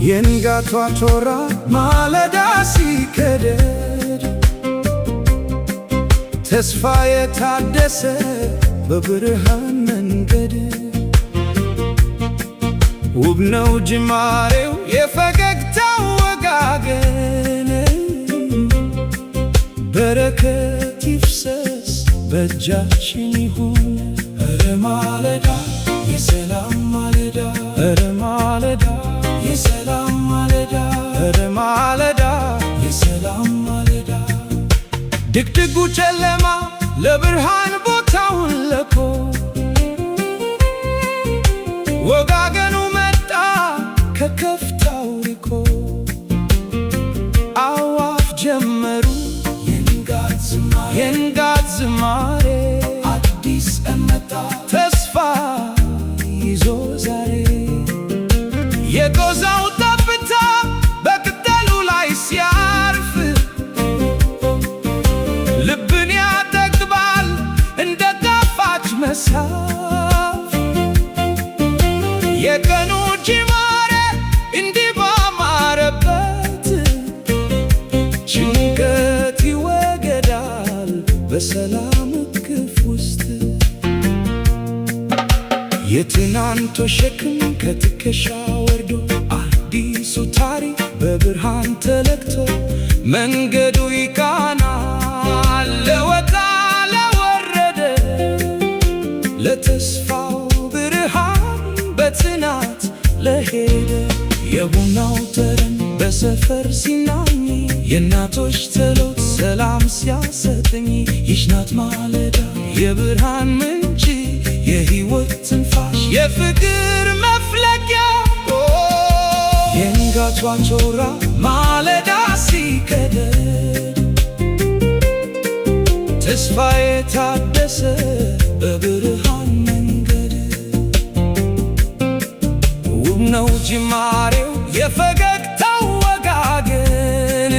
የንጋቷ ጮራ ማለዳ ሲከደድ ተስፋ የታደሰ በብርሃን መንገድ ውብ ነው ጅማሬው የፈገግታው ወጋገን በረከት ይፍሰስ በእጃችን ይሁን ኧረ ማለዳ የሰላም ማለዳ ኧረ ማለዳ የሰላም ማለዳ ኧረ ማለዳ የሰላም ማለዳ ድቅድቁ ጨለማ ለብርሃን ቦታውን ለቆ ወጋገኑ መጣ ከከፍታው ርቆ አዋፍ ጀመሩ የንጋት ዝማሬ አዲስ ቀን መጣ ተስፋ ይዞ ዛሬ የጎዛው ጠብታ በቅጠሉ ላይ ሲያርፍ ልብን ያጠግባል እንደ ጣፋጭ መሳፍ የቀኑ ጅማሬ እንዲህ ባማረበት ጭንቀት ይወገዳል በሰላም እቅፍ ውስጥ የትናንቱ ሸክም ከትከሻ ወርዶ አዲሱ ታሪክ በብርሃን ተለክቶ መንገዱ ይቃናል ለወጣ ለወረደ ለተስፋው ብርሃን በጽናት ለሄደ የቡናው ጠረን በሰፈር ሲናኝ የእናቶች ጸሎት ሰላም ሲያሰጠኝ ይህች ናት ማለዳ የብርሃን ምንጭ የሕይወት ትንፋሽ የፍቅር መፍለቂያ የንጋቷ ጮራ ማለዳ ሲከደድ ተስፋ የታደሰ በብርሃን መንገድ ውብ ነው ጅማሬው የፈገግታው ወጋገን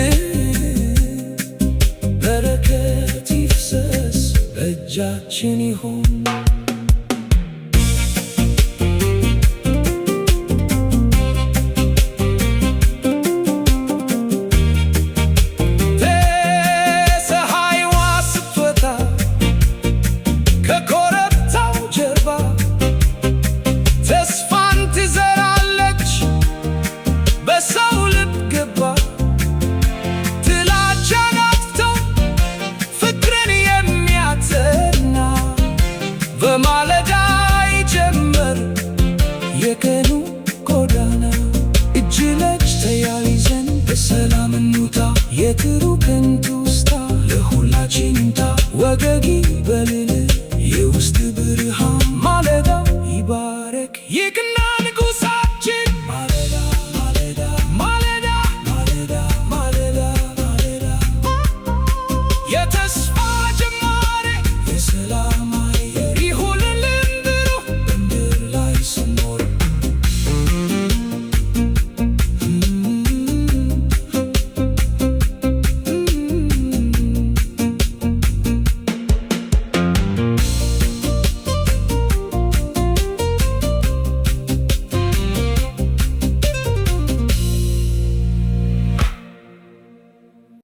በረከት ይፍሰስ በእጃችን ይሁን በማለዳ ይጀምር የቀኑ ጎዳና እጅ ለእጅ ተያይዘን በሰላም እንውጣ የጥሩ